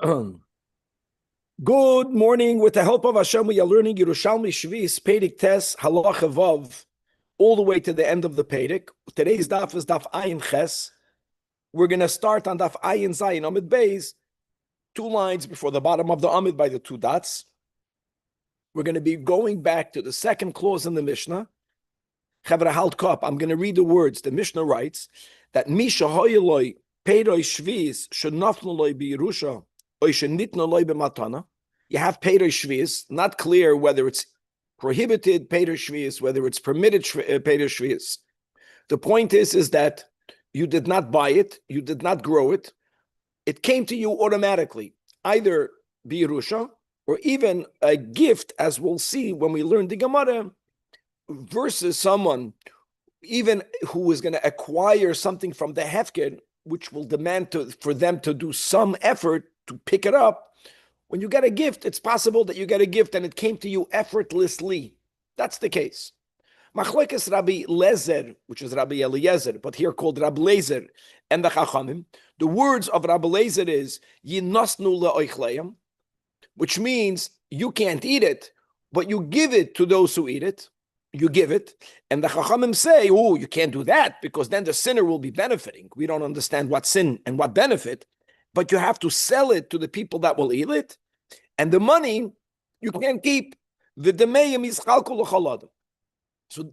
Good morning. With the help of Hashem, we are learning Yerushalmi Shvis, Pedic Tes, Halacha Vav, all the way to the end of the Pedic. Today's daf is daf Ayin Ches. We're going to start on daf Ayin Zayin Amid Beis, 2 lines before the bottom of the Amid by the 2 dots. We're going to be going back to the second clause in the Mishnah. Chavra Halt Kop, I'm going to read the words. The Mishnah writes that Misha Hoyeloi Pedoi Shvis should nafnuloi be Yerusha. You have Peder Shvius, not clear whether it's prohibited Peder Shvius, whether it's permitted Peder Shvius. The point is that you did not buy it, you did not grow it. It came to you automatically, either Birusha or even a gift, as we'll see when we learn the Gemara, versus someone even who is going to acquire something from the Hefker, which will demand for them to do some effort to pick it up. When you get a gift, it's possible that you get a gift and it came to you effortlessly. That's the case. Machlekes Rabbi Lezer, which is Rabbi Eliezer, but here called Rabbi Lezer, and the Chachamim, the words of Rabbi Lezer is Yinosnu le'oichleim, which means you can't eat it, but you give it to those who eat it. You give it, and the Chachamim say, oh, you can't do that because then the sinner will be benefiting. We don't understand what sin and what benefit, but you have to sell it to the people that will eat it, and the money you can't keep. So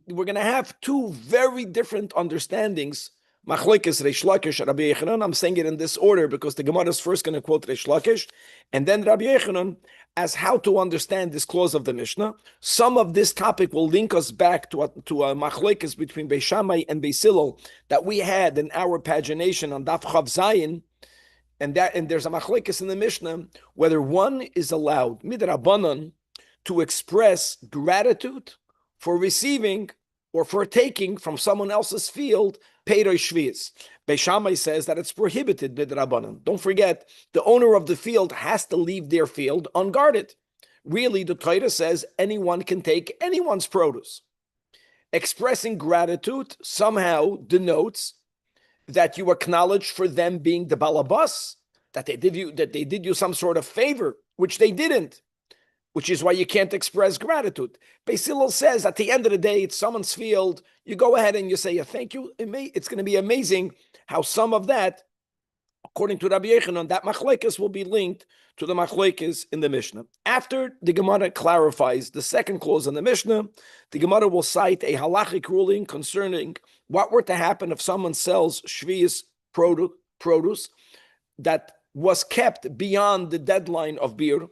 we're going to have 2 very different understandings. Machlekes Reish Lakish, Rabbi Yechanan. I'm saying it in this order because the Gemara is first going to quote Reish Lakish, and then Rabbi Yechanan as how to understand this clause of the Mishnah. Some of this topic will link us back to a machlekes between Beis Shammai and Beis Hillel that we had in our pagination on Daf Chav Zayin. And there's a machlekes in the Mishnah whether one is allowed midrabanan to express gratitude for receiving or for taking from someone else's field peiroi shvius. Beis Shammai says that it's prohibited midrabanan. Don't forget, the owner of the field has to leave their field unguarded. Really, the Torah says anyone can take anyone's produce. Expressing gratitude somehow denotes that you acknowledge for them being the balabas, that they did you some sort of favor, which they didn't, which is why you can't express gratitude. Beis Hillel says at the end of the day, it's someone's field. You go ahead and you say, thank you. It's going to be amazing how some of that, according to Rabbi Yechanan, that machlekes will be linked to the machlekes in the Mishnah. After the Gemara clarifies the second clause in the Mishnah, the Gemara will cite a halachic ruling concerning what were to happen if someone sells shvius produce that was kept beyond the deadline of beer.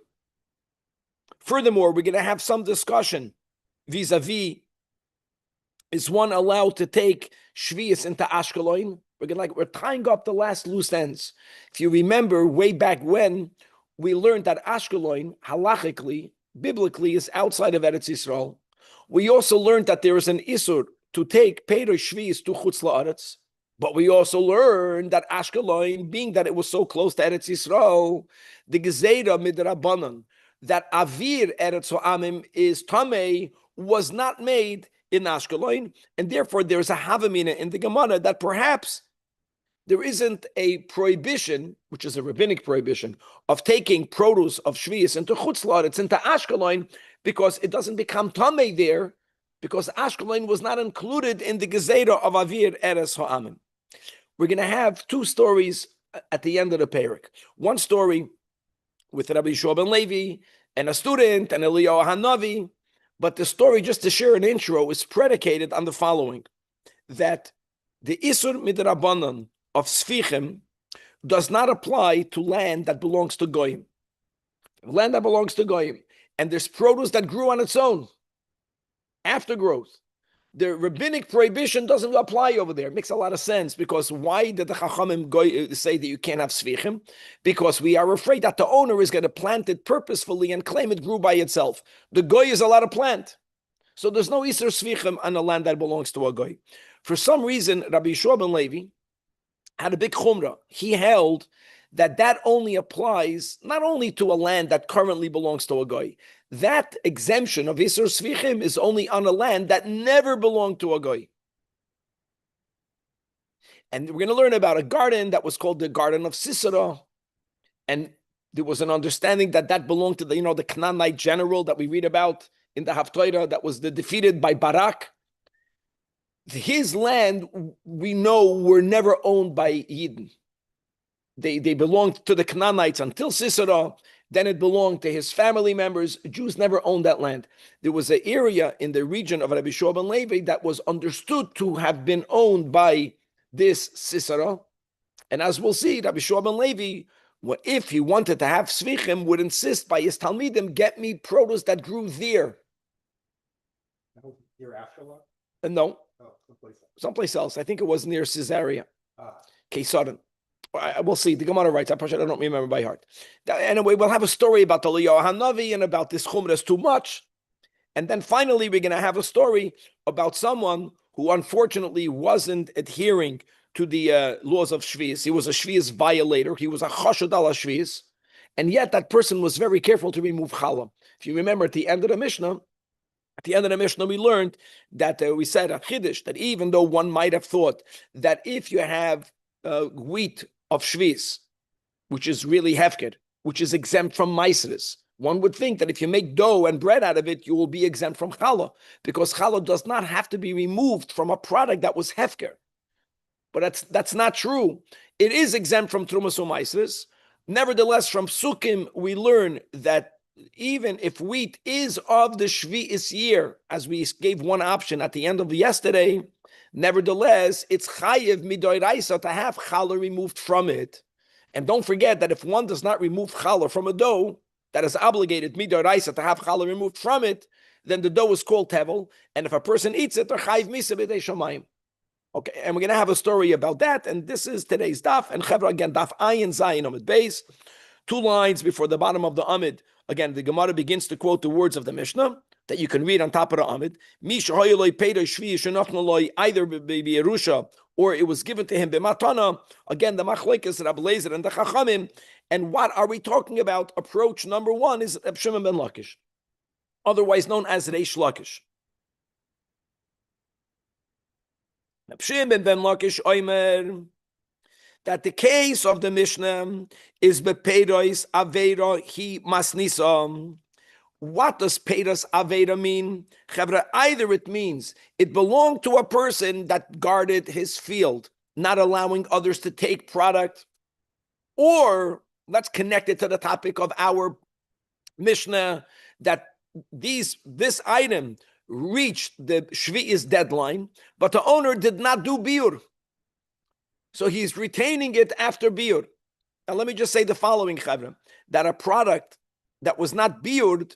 Furthermore, we're going to have some discussion vis-a-vis, is one allowed to take shvius into Ashkelon? We're tying up the last loose ends. If you remember, way back when, we learned that Ashkelon, halachically, biblically, is outside of Eretz Yisrael. We also learned that there is an isur to take Peder Shvius to Chutz La'aretz. But we also learned that Ashkelon, being that it was so close to Eretz Yisrael, the Gezeira Midrabanan, that Avir Eretz Ha'amim is Tamei, was not made in Ashkelon, and therefore there's a Havamina in the Gemara that perhaps there isn't a prohibition, which is a rabbinic prohibition, of taking produce of Shvius into Chutz La'aretz, into Ashkelon, because it doesn't become Tamei there, because Ashkelon was not included in the Gezeira of Avir Eretz Ha'amim. We're going to have 2 stories at the end of the Perek. One story with Rabbi Yeshua ben Levi and a student and Eliyahu Hanavi, but the story, just to share an intro, is predicated on the following: that the Isur Midrabanan of Sfichim does not apply to land that belongs to Goyim. Land that belongs to Goyim, and there's produce that grew on its own, after growth. The rabbinic prohibition doesn't apply over there. It makes a lot of sense, because why did the Chachamim say that you can't have Sfichim? Because we are afraid that the owner is going to plant it purposefully and claim it grew by itself. The Goy is allowed to plant. So there's no Isur Sfichim on the land that belongs to a Goy. For some reason, Rabbi Yeshua ben Levi had a big chumrah. He held that only applies not only to a land that currently belongs to a Goy. That exemption of Isur Svichim is only on a land that never belonged to a Goy. And we're going to learn about a garden that was called the Garden of Sisera. And there was an understanding that belonged to the Canaanite general that we read about in the Haftarah that was defeated by Barak. His land, we know, were never owned by Yidden. They belonged to the Canaanites until Sisera. Then it belonged to his family members. Jews never owned that land. There was an area in the region of Rabbi Shua ben Levi that was understood to have been owned by this Sisera. And as we'll see, Rabbi Shua ben Levi, if he wanted to have Svichim, would insist by his Talmidim, get me produce that grew there. Near Ashkelon? No. Oh, someplace else. I think it was near Caesarea. Kesarim. We'll see. The Gemara writes. I don't remember by heart. Anyway, we'll have a story about the Eliyahu Hanavi and about this Chumras too much. And then finally, we're going to have a story about someone who unfortunately wasn't adhering to the laws of Shvius. He was a Shvius violator. He was a Chashad al Shvius. And yet that person was very careful to remove Challah. If you remember at the end of the Mishnah, we learned that we said at Chiddush that even though one might have thought that if you have wheat of Shvius, which is really hefker, which is exempt from Maisris, one would think that if you make dough and bread out of it, you will be exempt from Challah, because Challah does not have to be removed from a product that was hefker. But that's not true. It is exempt from Trumas u'Maisris. Nevertheless, from Sukkim, we learn that even if wheat is of the Shvi'is year, as we gave one option at the end of yesterday, nevertheless, it's chayiv midoiraisa to have challah removed from it. And don't forget that if one does not remove challah from a dough that is obligated midoiraisa to have challah removed from it, then the dough is called tevel. And if a person eats it, they're chayiv misa b'dei shamayim. Okay, and we're going to have a story about that. And this is today's daf. And Chevra again, daf ayin zayin amid beis. 2 lines before the bottom of the amid. Again, the Gemara begins to quote the words of the Mishnah that you can read on top of the amid. Either Yerusha or it was given to him b'matana. Again, the machlekes Rabbi Lezer and the Chachamim. And what are we talking about? Approach number 1 is Reb Shimon ben Lakish, otherwise known as Reish Lakish. Reb Shimon ben Lakish oimer that the case of the Mishnah is bepeiros aveira hi masnisa. What does peiros aveira mean? Chavra, either it means it belonged to a person that guarded his field, not allowing others to take product, or let's connect it to the topic of our Mishnah that this item reached the Shvi'is deadline, but the owner did not do biur. So he's retaining it after biur. Now let me just say the following, Chavra, that a product that was not biured,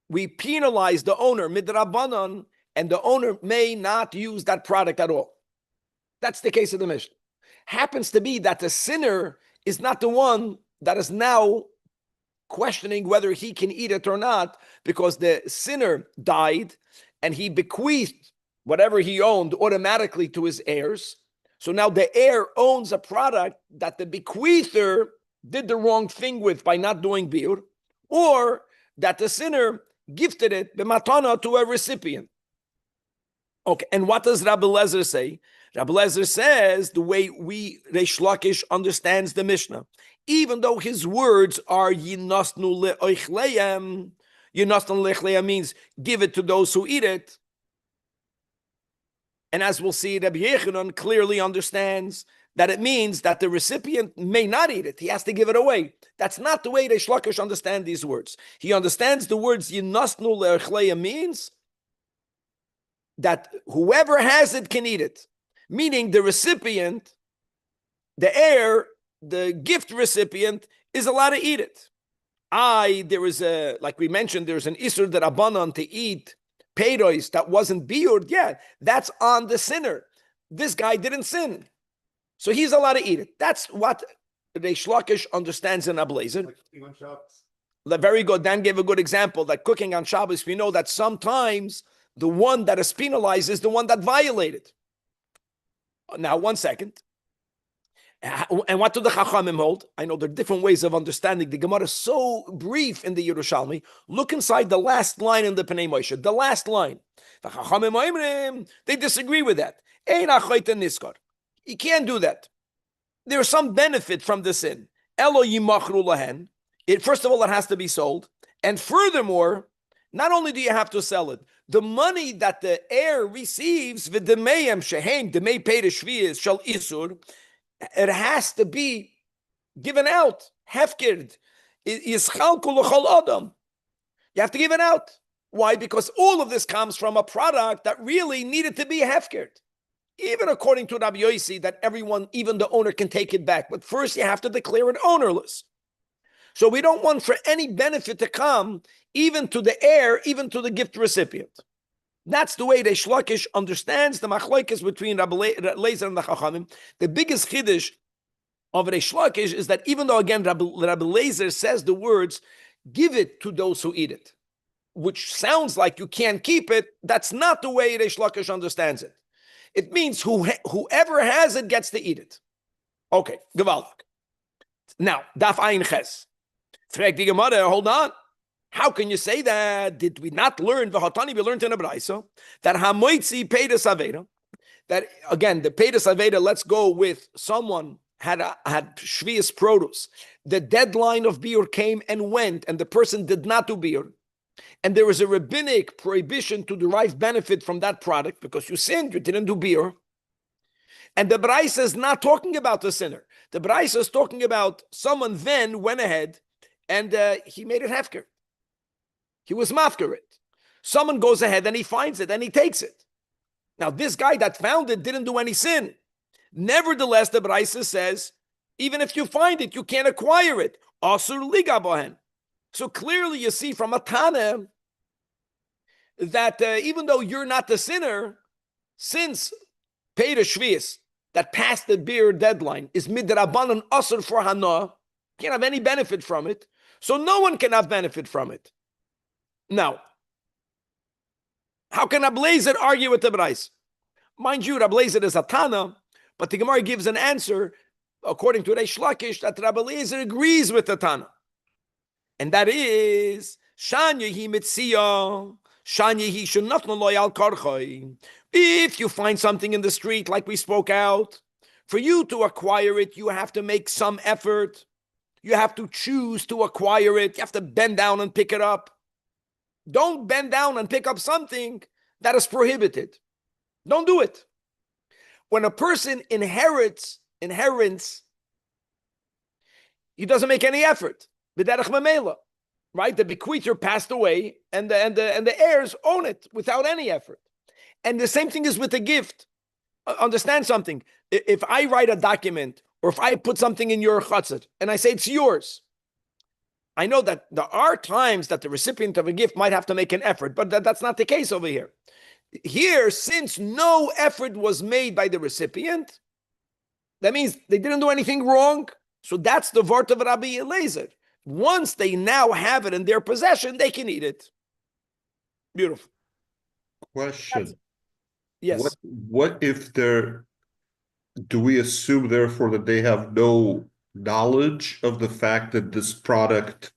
we penalize the owner midrabanan, and the owner may not use that product at all. That's the case of the Mishnah. Happens to be that the sinner is not the one that is now questioning whether he can eat it or not, because the sinner died and he bequeathed whatever he owned automatically to his heirs. So now the heir owns a product that the bequeather did the wrong thing with by not doing biur, or that the sinner gifted it b'matana to a recipient. Okay, and what does Rabbi Lezer say? Rabbi Lezer says the way Reish Lakish understands the Mishnah, even though his words are yinasnu le'oichleyem, yinasnu le'oichleyem means give it to those who eat it. And as we'll see, Rabbi Yechanan clearly understands that it means that the recipient may not eat it. He has to give it away. That's not the way Reish Lakish understands these words. He understands the words yinasnu le'oichleyem means that whoever has it can eat it. Meaning the recipient, the heir, the gift recipient is allowed to eat it. Like we mentioned, there's an Isur D'Rabbanan to eat peiros that wasn't biured. Yeah, that's on the sinner. This guy didn't sin, so he's allowed to eat it. That's what Reish Lakish understands in Ablezer. Very good. Dan gave a good example that cooking on Shabbos, we know that sometimes the one that is penalized is the one that violated. Now, 1 second. And what do the Chachamim hold? I know there are different ways of understanding. The Gemara is so brief in the Yerushalmi. Look inside the last line in the Pnei Moshe. The last line. The Chachamim, they disagree with that. Ein achoyte niskar. You can't do that. There's some benefit from the sin. Elo yimachru lahen. First of all, it has to be sold. And furthermore, not only do you have to sell it, the money that the heir receives, v'demeim shehem demei peiris shviyas shal isur, it has to be given out. Hefkird. Yischalku l'chol adam. You have to give it out. Why? Because all of this comes from a product that really needed to be hefkird. Even according to Rabbi Yossi, that everyone, even the owner, can take it back. But first you have to declare it ownerless. So we don't want for any benefit to come even to the heir, even to the gift recipient. That's the way Reish Lakish understands the machlokes between Rabbi Lezer and the Chachamim. The biggest chiddush of Reish Lakish is that even though, again, Rabbi Lezer says the words, give it to those who eat it, which sounds like you can't keep it, that's not the way Reish Lakish understands it. It means whoever has it gets to eat it. Okay, gewaltig. Now, Daf Ayin Ches. Frag die Gemara, hold on. How can you say that? Did we not learn, v'hatani, we learned in a Braisa, that hamoitzi peidas aveda, that, again, the peidas aveda, let's go with someone had shvius produce. The deadline of biur came and went, and the person did not do biur. And there is a rabbinic prohibition to derive benefit from that product because you sinned, you didn't do biur. And the Braisa is not talking about the sinner. The Braisa is talking about someone then went ahead and he made it hefker. He was mafker it. Someone goes ahead and he finds it and he takes it. Now, this guy that found it didn't do any sin. Nevertheless, the Braisa says, even if you find it, you can't acquire it. Asur liga bohen. So clearly you see from a Tana that even though you're not the sinner, since Peter Shvius, that passed the beer deadline, is midrabanan asur for hana, can't have any benefit from it, so no one can have benefit from it. Now, how can Ablezer argue with the Brais? Mind you, Ablezer is a Tana, but the Gemara gives an answer, according to Reish Lakish, that Ablezer agrees with the Tana. And that is, Shanyehi mitziyah, Shanyehi shenafnu lo al karchoi. If you find something in the street, like we spoke out, for you to acquire it, you have to make some effort. You have to choose to acquire it. You have to bend down and pick it up. Don't bend down and pick up something that is prohibited. Don't do it. When a person inherits, he doesn't make any effort. B'derech memela, right? The bequeather passed away, and the heirs own it without any effort. And the same thing is with the gift. Understand something. If I write a document, or if I put something in your chutzit, and I say it's yours, I know that there are times that the recipient of a gift might have to make an effort, but that's not the case over here. Here, since no effort was made by the recipient, that means they didn't do anything wrong. So that's the vort of Rabbi Eliezer. Once they now have it in their possession, they can eat it. Beautiful. Question. Yes. What if do we assume therefore that they have no knowledge of the fact that this product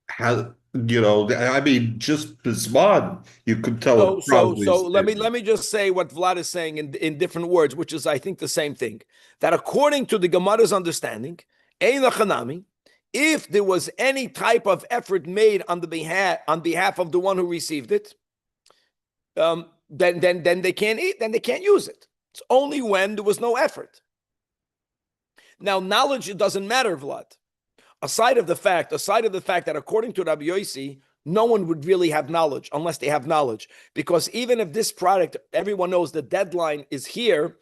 has, I mean, just Bisman, you could tell. So let me just say what Vlad is saying in different words, which is, I think, the same thing. That according to the Gemara's understanding, Ein Lachanami, if there was any type of effort made on behalf of the one who received it, then they can't eat, then they can't use it. It's only when there was no effort. Now, knowledge, it doesn't matter, Vlad. Aside of the fact that according to Rabbi Yossi, no one would really have knowledge unless they have knowledge. Because even if this product, everyone knows the deadline is here,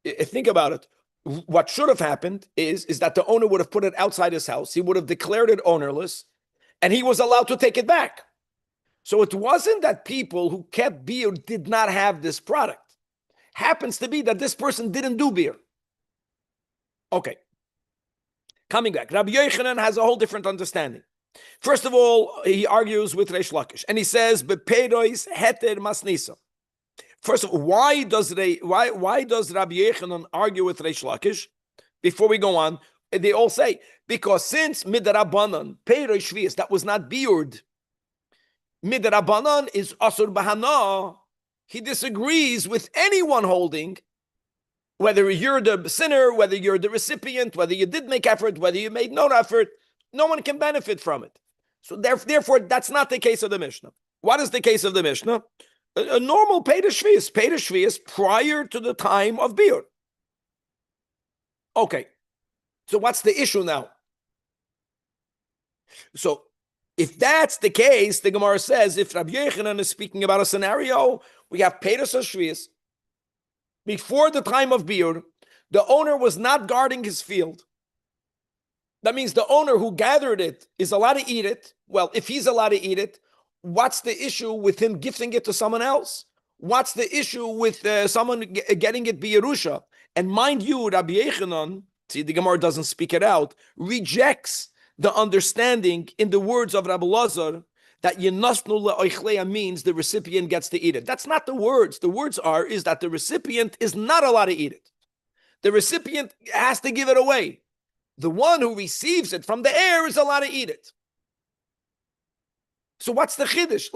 think about it. What should have happened is that the owner would have put it outside his house. He would have declared it ownerless, and he was allowed to take it back. So it wasn't that people who kept beer did not have this product. Happens to be that this person didn't do beer. Okay. Coming back, Rabbi Yochanan has a whole different understanding. First of all, he argues with Reish Lakish, and he says, "Beperois heter masnisa." First of all, why does Rabbi Yochanan argue with Reish Lakish? Before we go on, they all say, because since midrabanan, perois shvius, that was not biured, midrabanan is asur bahana, he disagrees with anyone holding Whether you're the sinner, whether you're the recipient, whether you did make effort, whether you made no effort, no one can benefit from it. So therefore, that's not the case of the Mishnah. What is the case of the Mishnah? A normal Peder Shvius prior to the time of Biur. Okay, so what's the issue now? So if that's the case, the Gemara says, if Rabbi Yochanan is speaking about a scenario, we have Peder Shvius. Before the time of Biur, the owner was not guarding his field. That means the owner who gathered it is allowed to eat it. Well, if he's allowed to eat it, what's the issue with him gifting it to someone else? What's the issue with someone getting it Yerusha? And mind you, Rabbi Yochanan, see, the Gemara doesn't speak it out, rejects the understanding in the words of Rabbi Lazar that Yenasnu le'oichleya means the recipient gets to eat it. That's not the words. The words is that the recipient is not allowed to eat it. The recipient has to give it away. The one who receives it from the heir is allowed to eat it. So what's the chiddush?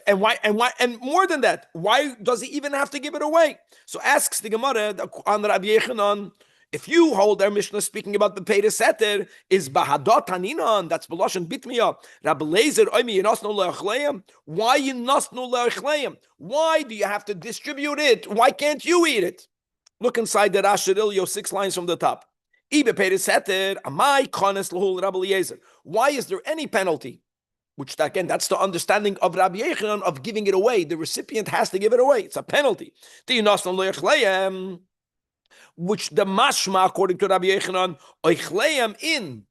And why? And more than that, why does he even have to give it away? So asks the Gemara on Rabbi Yochanan, if you hold our Mishnah speaking about the Peder Seter is Bahadot Haninan, that's Beloshen Bitmiya. Rabbi Lezer Oimi Yinasnu Le'achleim. Why Yinasnu Le'achleim? Why do you have to distribute it? Why can't you eat it? Look inside the Rashirilio, 6 lines from the top. Ibe Peder Seter Amai Kones L'Hul Rabbi Lezer. Why is there any penalty? Which again, that's the understanding of Rabbi Yochanan of giving it away. The recipient has to give it away. It's a penalty. The Yinasnu Le'achleim. Which the mashma, according to Rabbi Yochanan, oichleim in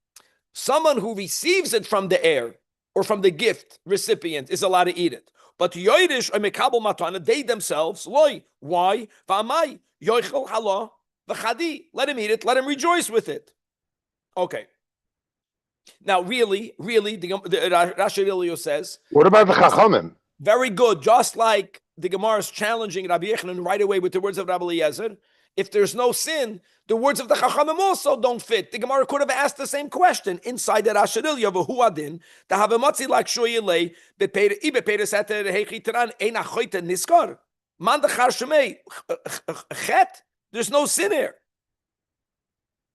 someone who receives it from the heir or from the gift recipient is allowed to eat it. But yoidish or mekabel matana, they themselves, loy. Why? V'amai yoichel hala v'chadi. Let him eat it. Let him rejoice with it. Okay. Now, really, the Rashi Ilio says. What about the Chachamim? Very good. Just like the Gemara is challenging Rabbi Yochanan right away with the words of Rabbi Eliezer. If there's no sin, the words of the Chachamim also don't fit. The Gemara could have asked the same question inside the Rashirilya of Huadin. The Havamotzi like Shoyele, Ibe Peder Seter Hechi Teran Eina Choite Niskar. Man the Charshemei Chet. There's no sin here.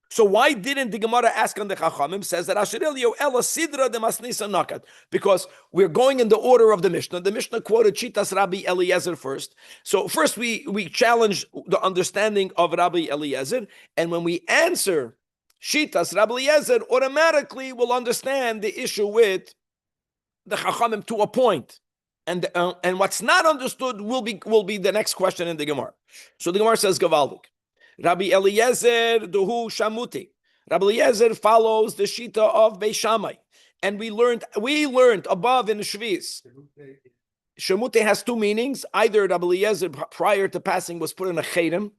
So why didn't the Gemara ask on the Chachamim? Says that Rashirilya Ela Sidra de Masnisa Nakat. Because we're going in the order of the Mishnah. The Mishnah quoted Shitas Rabbi Eliezer first. So first we challenge the understanding of Rabbi Eliezer, and when we answer Shitas Rabbi Eliezer, automatically we'll understand the issue with the Chachamim to a point. And what's not understood will be the next question in the Gemara. So the Gemara says Gavaldik. Rabbi Eliezer duhu shamuti. Rabbi Eliezer follows the shita of Beis Shammai, and we learned above in the Shvius. Shamuti has 2 meanings. Either Rabbi Eliezer prior to passing was put in a chedem,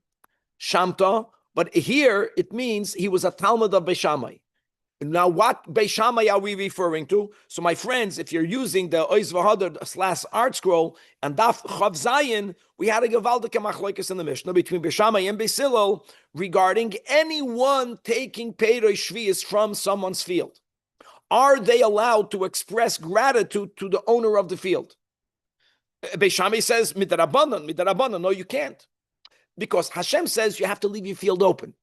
shamta, but here it means he was a Talmud of Beis Shammai. Now, what Beis Shammai are we referring to? So, my friends, if you're using the Oiz V'Hadar / Art Scroll and Daf Chav Zayin, we had a Gevaldik Machlokes in the Mishnah between Beis Shammai and Beis Hillel regarding anyone taking Peiros Shvius from someone's field. Are they allowed to express gratitude to the owner of the field? Beis Shammai says, Midarabanan. No, you can't. Because Hashem says you have to leave your field open.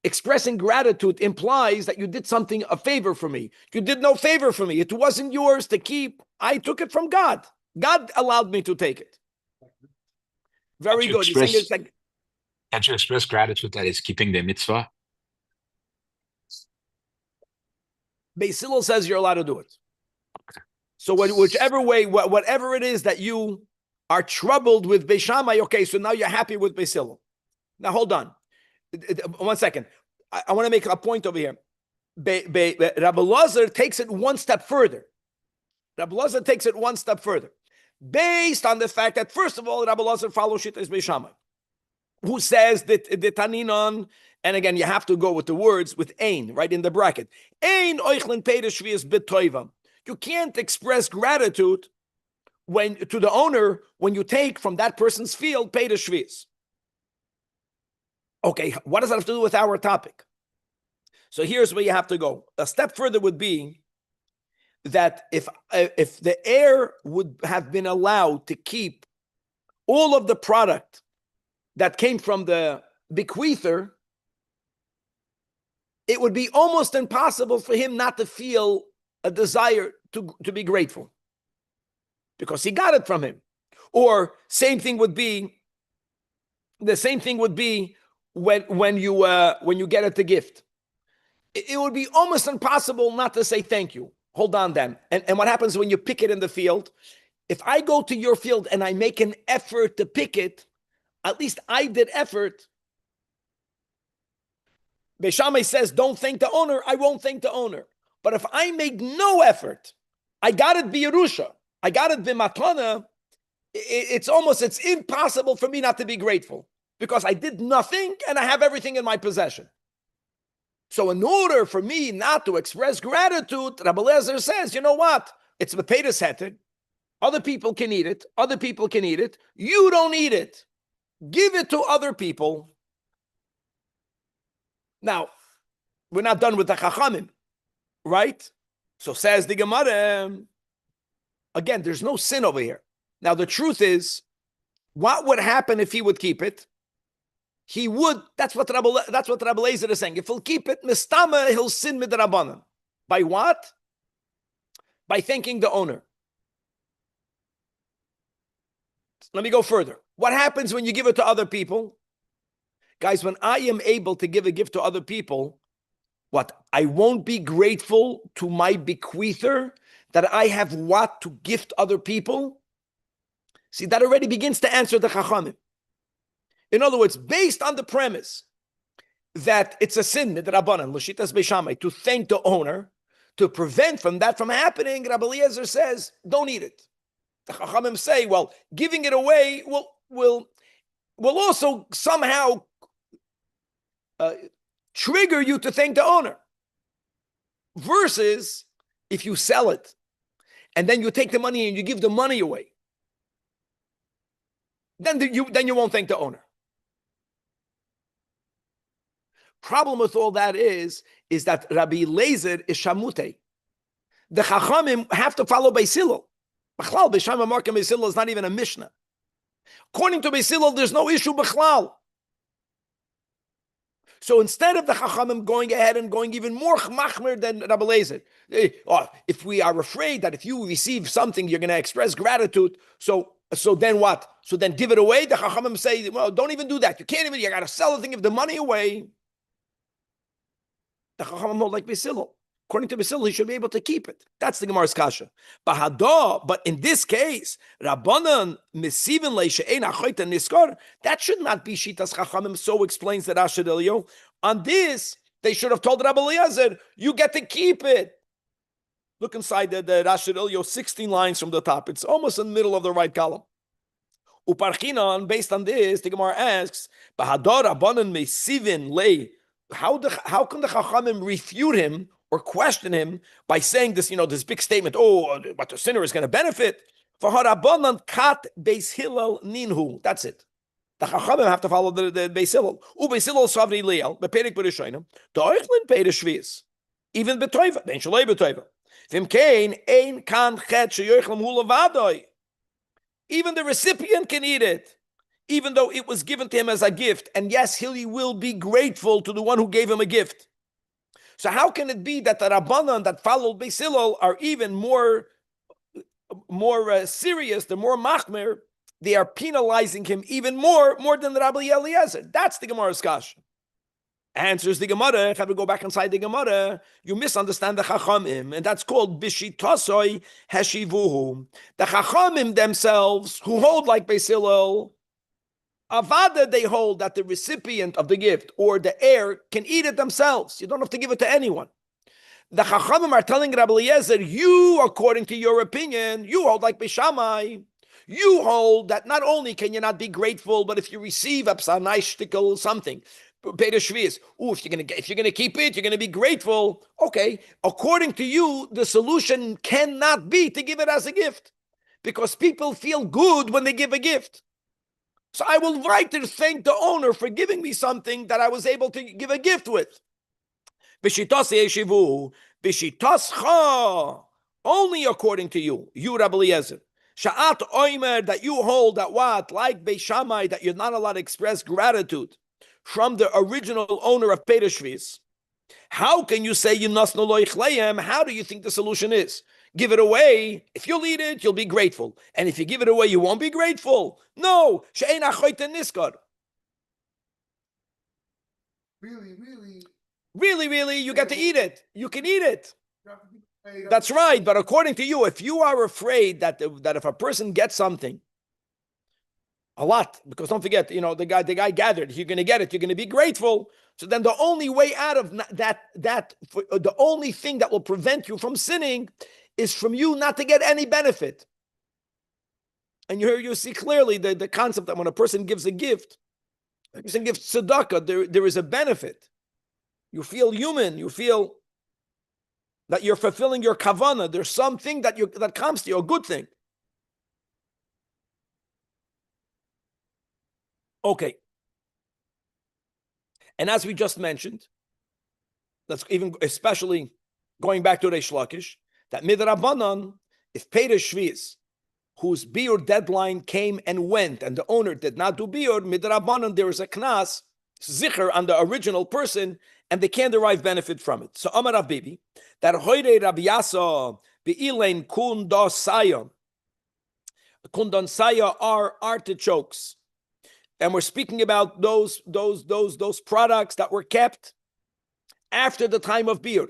Expressing gratitude implies that you did a favor for me. You did no favor for me. It wasn't yours to keep. I took it from God. God allowed me to take it. Very good. Can't you express gratitude that is keeping the mitzvah? Beis Hillel says you're allowed to do it. So whichever way, whatever it is that you are troubled with Beis Shammai, okay, so now you're happy with Beis Hillel. Now hold on. 1 second. I want to make a point over here. Rabbi Lazar takes it one step further. Based on the fact that, first of all, Rabbi Lazar follows Shittas Beis Shammai, who says that the Taninon, and again, you have to go with the words, with Ein, right in the bracket. Ein oichlin peiros shvius b'toivam. You can't express gratitude to the owner when you take from that person's field peiros shvius. Okay, what does that have to do with our topic? So here's where you have to go. A step further would be that if the heir would have been allowed to keep all of the product that came from the bequeather, it would be almost impossible for him not to feel a desire to be grateful because he got it from him. Or the same thing would be when you get it the gift. It would be almost impossible not to say thank you. Hold on then. And what happens when you pick it in the field? If I go to your field and I make an effort to pick it, at least I did effort. Beishamai says, don't thank the owner. I won't thank the owner. But if I made no effort, I got it b'Yerusha, I got it b'matana, it's impossible for me not to be grateful because I did nothing and I have everything in my possession. So in order for me not to express gratitude, Rabbi Eliezer says, you know what? It's the Peter heter. Other people can eat it. Other people can eat it. You don't eat it. Give it to other people. Now, we're not done with the Chachamim, right? So says the Gemara. Again, there's no sin over here. Now, the truth is, what would happen if he would keep it? He would, that's what Rabbi Eliezer is saying. If he'll keep it, mistama, he'll sin midrabanan. By what? By thanking the owner. Let me go further. What happens when you give it to other people? Guys, when I am able to give a gift to other people, what? I won't be grateful to my bequeather that I have what to gift other people? See, that already begins to answer the Chachamim. In other words, based on the premise that it's a sin, midrabanan, l'shitas beishamai, to thank the owner, to prevent that from happening, Rabbi Eliezer says, don't eat it. The Chachamim say, well, giving it away will also somehow trigger you to thank the owner. Versus if you sell it and then you take the money and you give the money away, then you won't thank the owner. Problem with all that is that Rabbi Eliezer is shamute. The Chachamim have to follow Beis Hillel. B'chlal, B'sham Amarkim Beis Hillel is not even a Mishnah. According to Beis Hillel, there's no issue b'chlal. So instead of the Chachamim going ahead and going even more machmer than Rabbi Eliezer, if we are afraid that if you receive something, you're going to express gratitude, so then what? So then give it away? The Chachamim say, well, don't even do that. You can't even, you got to sell the thing, give the money away. The Chachamim hold like Beis Hillel. According to Beis Hillel, he should be able to keep it. That's the Gemara's kasha. But in this case, Rabbanan misivin le'she'ein achoyta niskar, that should not be Shitas Chachamim. So explains the Rashi Elio. On this, they should have told Rabbi Eliezer, you get to keep it. Look inside the Rashi Elio, 16 lines from the top. It's almost in the middle of the right column. Uparchinan, based on this, the Gemara asks, Bahador Rabbanan misivin le. How can the Chachamim refute him or question him by saying this, this big statement, but the sinner is going to benefit? For Harabanan kat Beis Hillel ninhu. That's it. The Chachamim have to follow the Beis Hillel. Beis Hillel savri liel, beperik b'rishonim, doichlin peiris shvius. Even betoiva, ben shalei betoiva. Vim kein, ein kan chet sheyoichlem hu levadoi. Even the recipient can eat it, even though it was given to him as a gift. And yes, he will be grateful to the one who gave him a gift. So how can it be that the Rabbanan that followed Beis Hillel are even more serious, they're more machmer, they are penalizing him even more than the Rabbi Eliezer? That's the Gemara's kash. Answers the Gemara, if I go back inside the Gemara, you misunderstand the Chachamim, and that's called Bishitosoi Heshivuhu. The Chachamim themselves, who hold like Beis Hillel, Avada, they hold that the recipient of the gift or the heir can eat it themselves. You don't have to give it to anyone. The Chachamim are telling Rabbi Eliezer, you, according to your opinion, you hold like Beis Shammai. You hold that not only can you not be grateful, but if you receive a psanai shtickle something, if you're gonna keep it, you're gonna be grateful. Okay, according to you, the solution cannot be to give it as a gift, because people feel good when they give a gift. So I will write to thank the owner for giving me something that I was able to give a gift with. Only according to you, Rabbi Eliezer. Sha'at oimer, that you hold that what? Like Beis Shammai, that you're not allowed to express gratitude from the original owner of Peiros Shvius. How can you say Yinasnu lo yichleim? How do you think the solution is? Give it away. If you'll eat it, you'll be grateful. And if you give it away, you won't be grateful. No. She'ein achoyte niskar. Really, you get to eat it. You can eat it. That's right. But according to you, if you are afraid that if a person gets something, a lot, because don't forget, the guy gathered, you're going to get it, you're going to be grateful. So then the only way out of the only thing that will prevent you from sinning is from you not to get any benefit. And you see clearly the concept that when a person gives a gift, a person gives tzedakah, there is a benefit. You feel human, you feel that you're fulfilling your kavanah. There's something that comes to you, a good thing. Okay. And as we just mentioned, that's even especially going back to Reish Lakish, that midrabanan, if Peiros Shvius, whose biur deadline came and went, and the owner did not do biur, midrabanan, there is a knas, zicher on the original person, and they can't derive benefit from it. So Amar Rav Bibi, that hoire Rabbi Yasa be'ilein kundon saya are artichokes. And we're speaking about those products that were kept after the time of biur.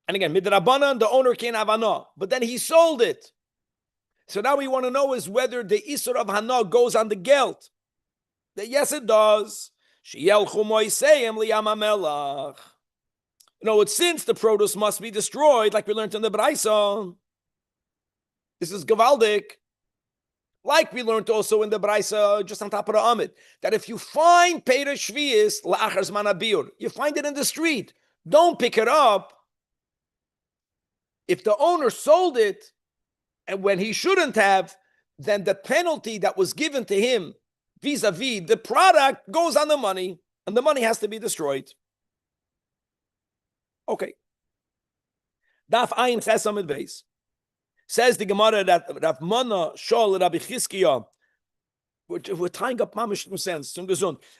And again, midrabanan, the owner can't have hana, but then he sold it. So now we want to know is whether the isur of hana goes on the geld. That yes, it does. No, it's since the produce must be destroyed, like we learned in the Braisa. This is Gavaldik. Like we learned also in the Braisa, just on top of the Amid, that if you find Peiros Shvius la'achar zman habiur, you find it in the street, don't pick it up. If the owner sold it, and when he shouldn't have, then the penalty that was given to him vis-a-vis the product goes on the money, and the money has to be destroyed. Okay. Daf Ayin Chesam Beis. Says the Gemara that Rav Mana Shol Rabbi Chizkiya, we're tying up mamish no sense.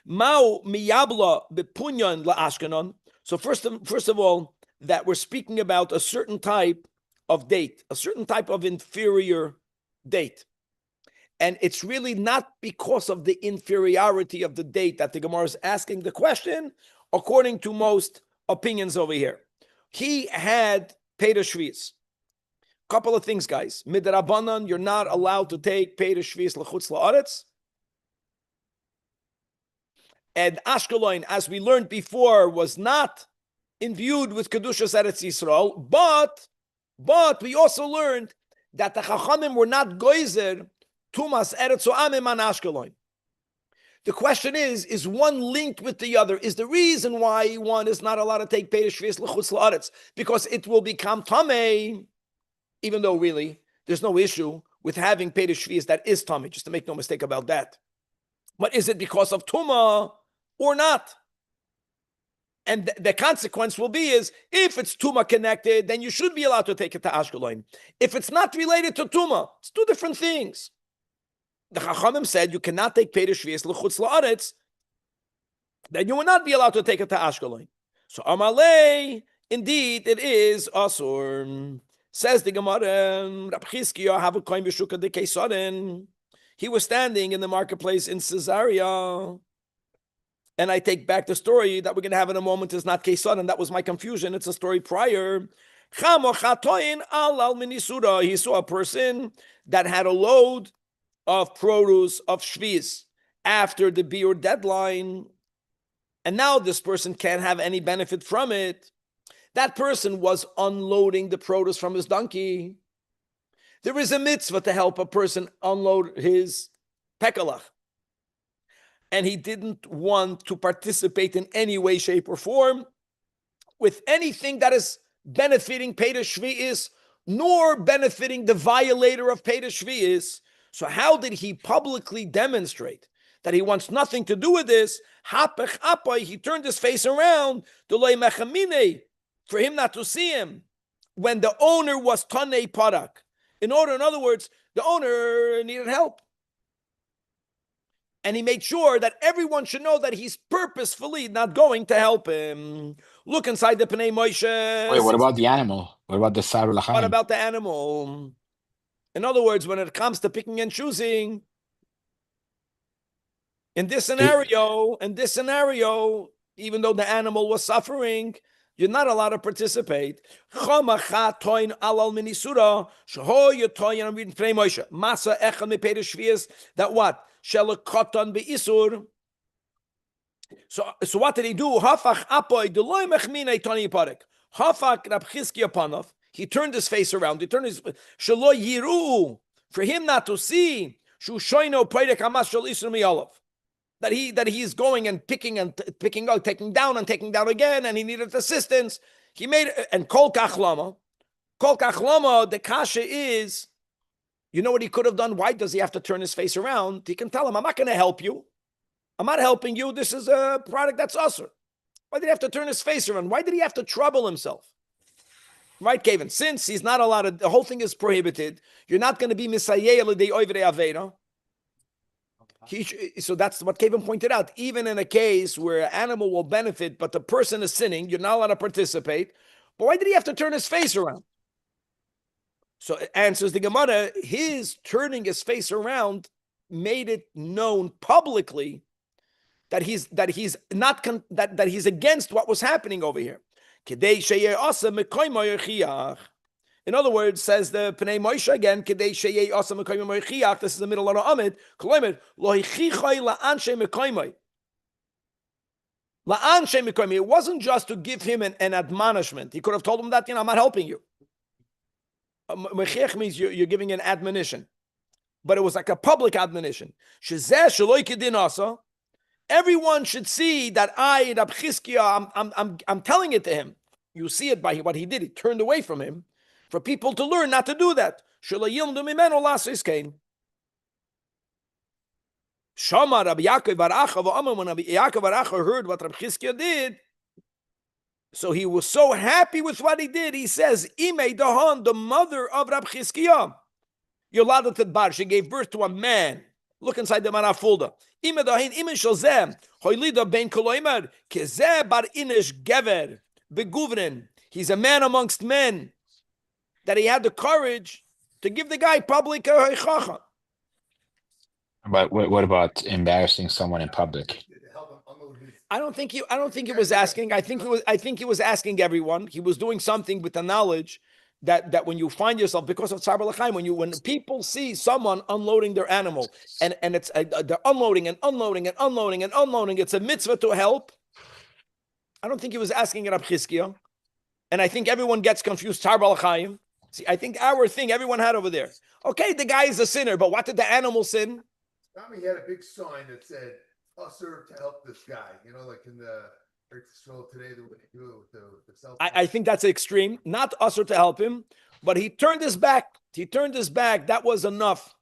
Mao miyabla bepunyan la Ashkenon. So first of all, that we're speaking about a certain type of date, a certain type of inferior date. And it's really not because of the inferiority of the date that the Gemara is asking the question, according to most opinions over here. He had Peiros Shvius. Couple of things, guys. Midrabanan, you're not allowed to take Peiros Shvius l'chutz la'aretz. And Ashkelon, as we learned before, was not imbued with Kedushas Eretz Yisrael, but we also learned that the Chachamim were not goizer Tumas Eretz Oamim on Ashkelon. The question is one linked with the other? Is the reason why one is not allowed to take Peiros Shvius l'chutz la'aretz because it will become Tamei, even though really there's no issue with having Peiros Shvius that is Tamei, just to make no mistake about that. But is it because of Tuma or not? And the consequence will be is, if it's Tuma connected, then you should be allowed to take it to Ashkelon. If it's not related to Tuma, it's two different things. The Chachamim said you cannot take Peiros Shvius l'chutz la'aretz, then you will not be allowed to take it to Ashkelon. So Amalei, indeed, it is Asur. Says the Gemara, Rabbi Chizkiya have a kohen b'shuka de Keisarin. He was standing in the marketplace in Caesarea. And I take back the story that we're going to have in a moment is not Keisarin. That was my confusion. It's a story prior. He saw a person that had a load of produce of Shvius after the biur deadline. And now this person can't have any benefit from it. That person was unloading the produce from his donkey. There is a mitzvah to help a person unload his pekalach. And he didn't want to participate in any way, shape, or form with anything that is benefiting Peiros Shvius, nor benefiting the violator of Peiros Shvius. So how did he publicly demonstrate that he wants nothing to do with this? Hapech apai, he turned his face around, for him not to see him. When the owner was Tanei Parak, In other words, the owner needed help. And he made sure that everyone should know that he's purposefully not going to help him. Look inside the Pnei Moshe. Wait, what about the animal? What about the Sarul What L'chaim? about the animal? In other words, when it comes to picking and choosing, in this scenario, even though the animal was suffering, you're not allowed to participate. That what? So what did he do? He turned his face around. He turned his for him not to see that he's going and picking out, taking down again, and he needed assistance. He made and kol kachlama. The kasha is, you know what he could have done? Why does he have to turn his face around? He can tell him, I'm not going to help you. I'm not helping you. This is a product that's usher. Why did he have to turn his face around? Why did he have to trouble himself? Right, Kevin? Since he's not allowed to, the whole thing is prohibited. You're not going to be misayeh l'dei oivre avera. So that's what Kevin pointed out. Even in a case where an animal will benefit, but the person is sinning, you're not allowed to participate. But why did he have to turn his face around? So it answers the Gemara, his turning his face around made it known publicly that he's against what was happening over here. In other words, says the Pnei Moshe again, this is the middle of the Amid, it wasn't just to give him an admonishment. He could have told him that, I'm not helping you. Mechiach means you're giving an admonition. But it was like a public admonition. Everyone should see that Rab Chizkiah, I'm telling it to him. You see it by what he did. He turned away from him. For people to learn not to do that. Shama Rabbi Yaakov bar Acha, when Rabbi Yaakov bar Acha heard what Rab Chizkiah did, so he was so happy with what he did. He says, Imei Dahan, the mother of Rab Chizkiah, Yoladat Bar, she gave birth to a man. Look inside the Marafulda. Imei Dahan, Imei Shalzem, Hoylida ben Koloimer, Kezeh bar Inish Gever, Beguvren. He's a man amongst men. That he had the courage to give the guy public haichacha. But what about embarrassing someone in public? I don't think he was asking. I think he was asking everyone. He was doing something with the knowledge that when you find yourself, because of Tzar B'Lechaim, when people see someone unloading their animal and it's they're unloading, it's a mitzvah to help. I don't think he was asking Rab Chizkiah, and I think everyone gets confused. Tzar B'Lechaim. See, I think our thing everyone had over there. Okay, the guy is a sinner, but what did the animal sin? He had a big sign that said, "Usher to help this guy." Like in the show today, the way they do it with the cell phone. I think that's extreme. Not usher to help him, but he turned his back. That was enough.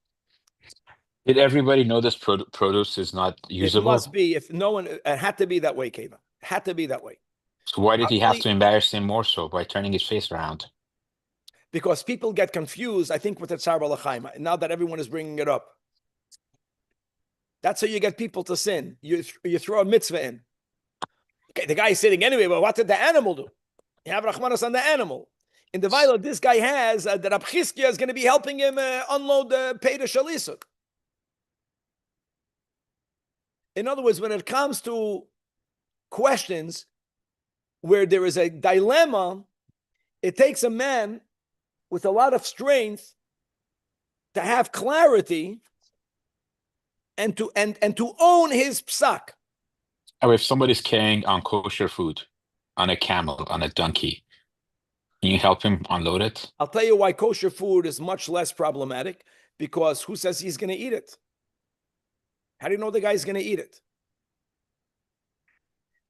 Did everybody know this produce is not usable? It must be. If no one, it had to be that way, Keva. Had to be that way. So why did he have to embarrass him more so by turning his face around? Because people get confused, I think, with the Tzar B'Lechaim. Now that everyone is bringing it up. That's how you get people to sin. You throw a mitzvah in. Okay, the guy is sitting anyway, but what did the animal do? You have Rachmanas on the animal. In the Vila, this guy has, that Rab Chizkiah is going to be helping him unload the Pei Shalisuk. In other words, when it comes to questions where there is a dilemma, it takes a man with a lot of strength to have clarity and to own his psak. Or if somebody's carrying kosher food on a camel, on a donkey, can you help him unload it? I'll tell you why kosher food is much less problematic, because who says he's going to eat it? How do you know the guy's going to eat it?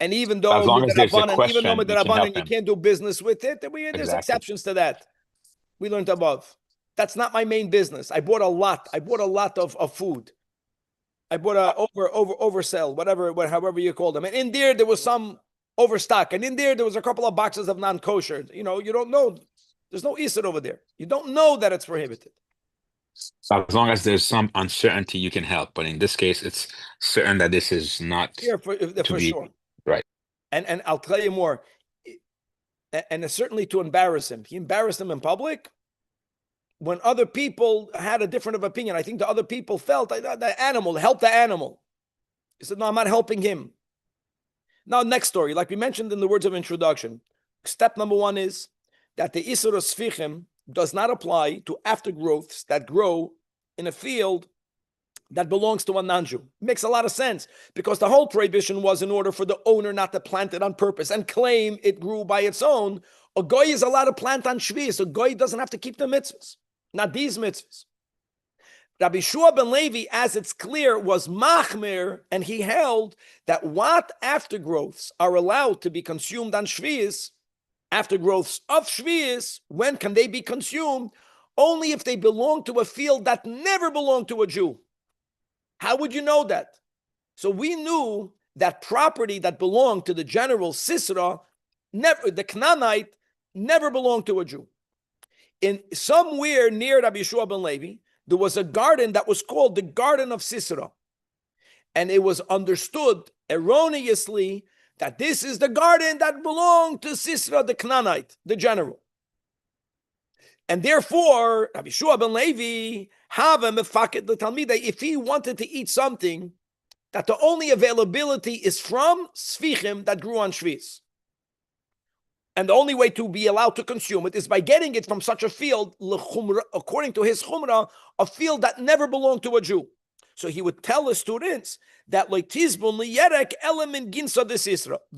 And even though as long as there's a question, you can't do business with it, there's exceptions to that. We learned above. That's not my main business. I bought a lot of food. I bought a oversell, however you call them. And in there was some overstock. And in there was a couple of boxes of non-kosher. You don't know. There's no isur over there. You don't know that it's prohibited. So as long as there's some uncertainty, you can help. But in this case, it's certain that this is not Here for be sure. right. And I'll tell you more. And it's certainly to embarrass him. He embarrassed him in public. When other people had a different opinion, I think the other people felt the animal, help the animal. He said, no, I'm not helping him. Now, next story, like we mentioned in the words of introduction, step number one is that the Isur Sfichim does not apply to aftergrowths that grow in a field that belongs to a non-Jew. Makes a lot of sense, because the whole prohibition was in order for the owner not to plant it on purpose and claim it grew by its own. A goy is allowed to plant on shvi, so goy doesn't have to keep the mitzvahs, not these mitzvahs. Rabbi Shua ben Levi, as it's clear, was machmir, and he held that what aftergrowths are allowed to be consumed on shvius, aftergrowths of shvius, when can they be consumed? Only if they belong to a field that never belonged to a Jew. How would you know that? So we knew that property that belonged to the general Sisera, the Canaanite, never belonged to a Jew. In somewhere near Rabbi Shua ben Levi, there was a garden that was called the Garden of Sisera. And it was understood erroneously that this is the garden that belonged to Sisera, the Canaanite, the general. And therefore, Rabbi Shua ben Levi, if he wanted to eat something that the only availability is from Sfichim that grew on Shvis, and the only way to be allowed to consume it is by getting it from such a field, according to his chumrah, a field that never belonged to a Jew. So he would tell his students that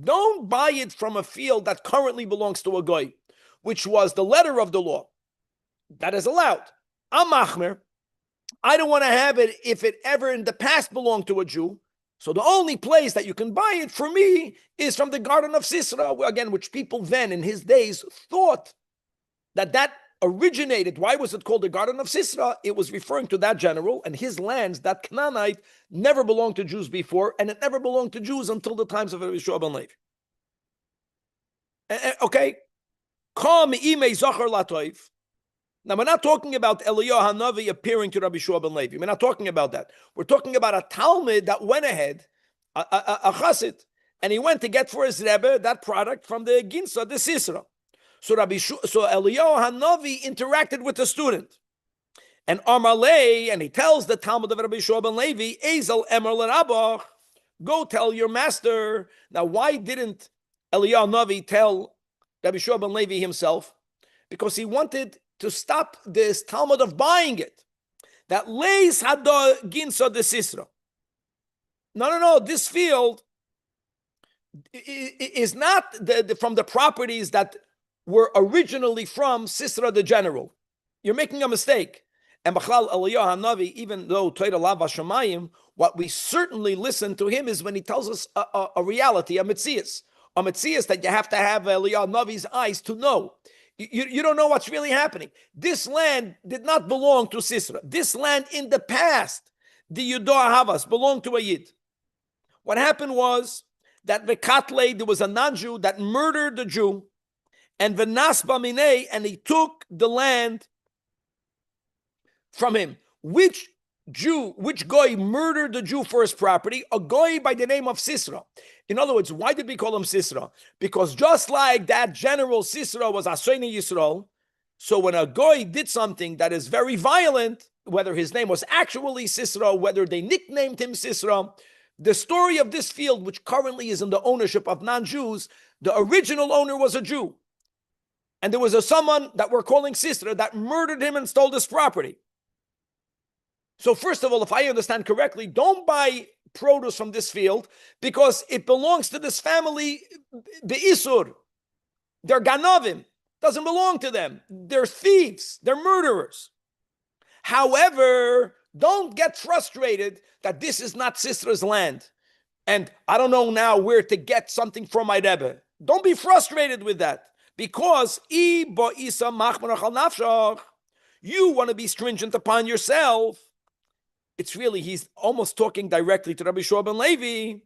don't buy it from a field that currently belongs to a goy, which was the letter of the law. That is allowed. I'm machmer. I don't want to have it if it ever in the past belonged to a Jew. So the only place that you can buy it for me is from the Garden of Sisera, again, which people then in his days thought that originated. Why was it called the Garden of Sisera? It was referring to that general, and his lands, that Canaanite, never belonged to Jews before, and it never belonged to Jews until the times of Rabbi Shua ben Levi. Okay? Kam imei zachar latoiv. Now, we're not talking about Eliyahu Hanavi appearing to Rabbi Shua ben Levi. We're not talking about that. We're talking about a Talmud that went ahead, a chassid, and he went to get for his Rebbe that product from the Ginsa, the Sisera. So Eliyahu Hanavi interacted with the student. And Amarle, and he tells the Talmud of Rabbi Shua ben Levi, Ezel Emer l'Rabach, go tell your master. Now, why didn't Eliyahu Hanavi tell Rabbi Shua ben Levi himself? Because he wanted to stop this Talmud of buying it. That lays hada ginsa de Sisera. No. This field is not from the properties that were originally from Sisera the general. You're making a mistake. And Bachlal Eliyahu Hanavi, even though Torah Lav Hashemayim, what we certainly listen to him is when he tells us a reality, a metzias that you have to have Eliyahu Hanavi's eyes to know. You don't know what's really happening. This land did not belong to Sisera. This land in the past, the Yudoah Havas, belonged to a Yid. What happened was that Vekatle, there was a non-Jew that murdered the Jew, and Venas Baminei, and he took the land from him. Which goy murdered the Jew for his property? A goy by the name of Sisera. In other words, why did we call him Sisera? Because just like that general Sisera was Asayni Yisrael, so when a goy did something that is very violent, whether his name was actually Sisera, whether they nicknamed him Sisera, the story of this field, which currently is in the ownership of non-Jews, the original owner was a Jew. And there was someone that we're calling Sisera that murdered him and stole this property. So first of all, if I understand correctly, don't buy produce from this field because it belongs to this family, the Isur. They're Ganavim. Doesn't belong to them. They're thieves. They're murderers. However, don't get frustrated that this is not Sisera's land. And I don't know now where to get something from my Rebbe. Don't be frustrated with that because you want to be stringent upon yourself. It's really, he's almost talking directly to Rabbi Shua ben Levi.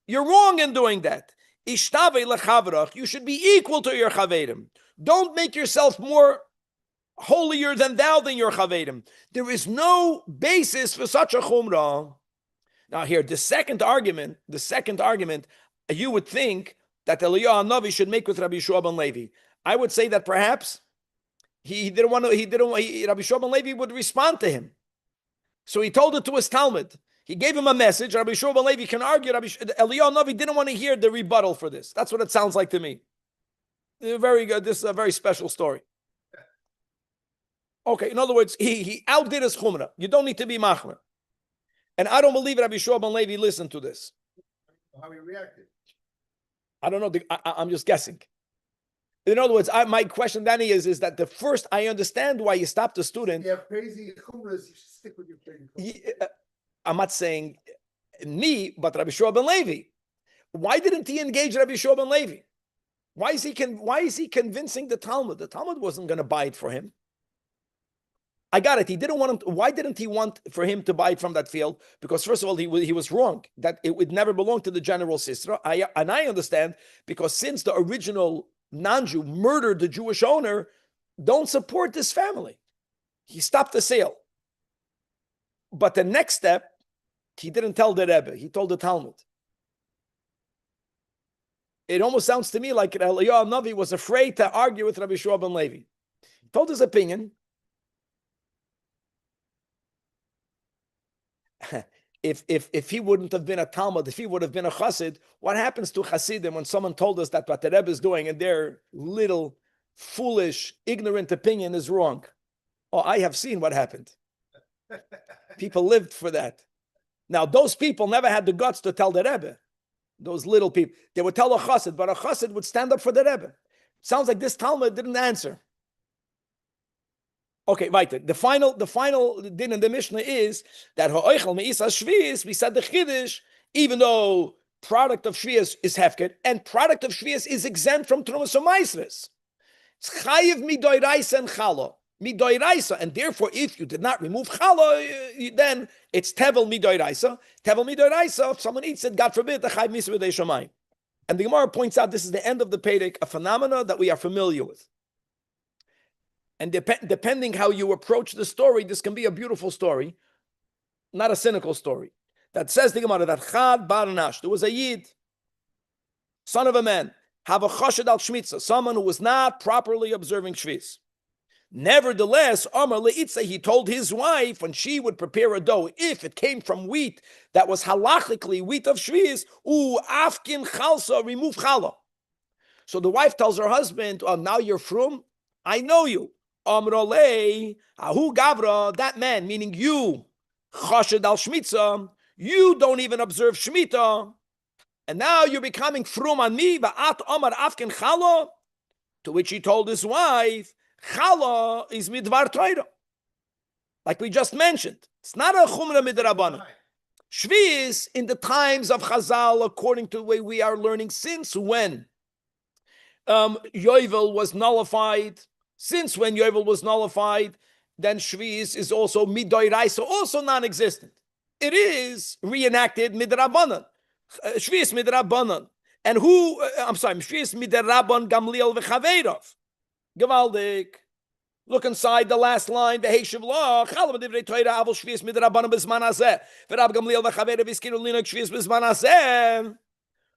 You're wrong in doing that. You should be equal to your chaverim. Don't make yourself more holier than thou than your chavedim. There is no basis for such a chumrah. Now here, the second argument, you would think that Eliyahu Navi should make with Rabbi Yeshua ben Levi. I would say that perhaps Rabbi Yeshua ben Levi would respond to him. So he told it to his Talmud. He gave him a message. Rabbi Yeshua ben Levi can argue. Eliyahu Navi didn't want to hear the rebuttal for this. That's what it sounds like to me. Very good. This is a very special story. Okay, in other words, he outdid his chumrah. You don't need to be machmer. And I don't believe Rabbi Yeshua ben Levi listened to this. How he reacted. I don't know. I'm just guessing. In other words, my question, Danny, is that the first, I understand why you stopped the student. You have crazy chumras, you should stick with your crazy chumras. I'm not saying me, but Rabbi Yeshua ben Levi. Why didn't he engage Rabbi Yeshua ben Levi? Why is he convincing the Talmud? The Talmud wasn't going to buy it for him. I got it. He didn't want him. Why didn't he want for him to buy it from that field? Because first of all, he was wrong. That it would never belong to the general Sisra. I understand because since the original non-Jew murdered the Jewish owner, don't support this family. He stopped the sale. But the next step, he didn't tell the Rebbe. He told the Talmud. It almost sounds to me like Eliyahu Navi was afraid to argue with Rabbi Yeshua ben Levi. He told his opinion. If he wouldn't have been a Talmud, if he would have been a Chassid, what happens to Chassidim when someone told us that what the Rebbe is doing and their little, foolish, ignorant opinion is wrong? Oh, I have seen what happened. People lived for that. Now, those people never had the guts to tell the Rebbe. Those little people. They would tell a Chassid, but a Chassid would stand up for the Rebbe. Sounds like this Talmud didn't answer. Okay, weiter. The final din in the Mishnah is that ha'oichel me'isas shvius, we said the chiddush, even though product of shvius is hefker and product of shvius is exempt from trumas u'maisres. It's chayiv midoiraisa and chala. Midoiraisa, and therefore if you did not remove chala, then it's tevel midoiraisa. Tevel midoiraisa, if someone eats it, God forbid, the chayiv misa b'dei shamayim. And the Gemara points out this is the end of the Perek, a phenomena that we are familiar with. And depending how you approach the story, this can be a beautiful story, not a cynical story. That says the Gemara that Chad Bar Nash, there was a Yid, son of a man, have a chashad al shmitza, someone who was not properly observing shviz. Nevertheless, Amar leitza, he told his wife when she would prepare a dough, if it came from wheat that was halachically wheat of shviz, afkin chalsa, remove chala. So the wife tells her husband, "Oh, now you're frum. I know you." Amrolei, ahu gavra, that man, meaning you, chashad al shmitza, you don't even observe shmita, and now you're becoming frum on me. Va'at amar afkin chala, to which he told his wife, chala is midvar Torah, like we just mentioned. It's not a chumra midrabanan. Shviz in the times of Chazal, according to the way we are learning, since when Yovel was nullified. Since when Yovel was nullified, then Shviz is also midoiraisa, also non-existent. It is reenacted midrabanan. Shviz midrabanan. And who, Shviz midraban Gamliel v'chaveirav. Gevaldik. Look inside the last line, the Heishiv Law. Chalam divrei Torah avol Shviz midrabanan b'zman hazeh. V'rab Gamliel v'chaveirav iskiru linok Shviz b'zman hazeh.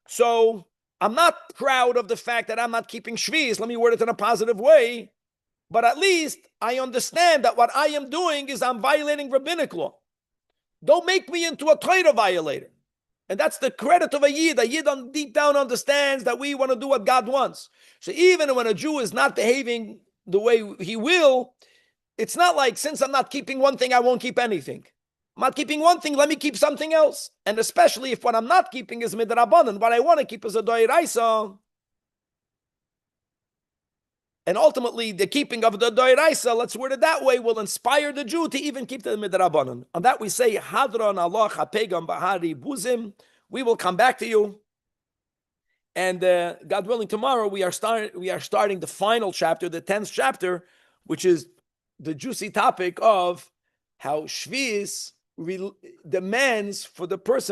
So, I'm not proud of the fact that I'm not keeping Shviz. Let me word it in a positive way. But at least I understand that what I am doing is I'm violating rabbinic law. Don't make me into a Torah violator. And that's the credit of a Yid. A Yid deep down understands that we want to do what God wants. So even when a Jew is not behaving the way he will, it's not like, since I'm not keeping one thing, I won't keep anything. I'm not keeping one thing, let me keep something else. And especially if what I'm not keeping is midrabanan, what I want to keep is a doiraisa. And ultimately, the keeping of the doiraisa, let's word it that way, will inspire the Jew to even keep the midrabanan. On that we say, Hadron Allah hapegam bahari buzim. We will come back to you. And God willing, tomorrow we are starting the final chapter, the 10th chapter, which is the juicy topic of how Shviz demands for the person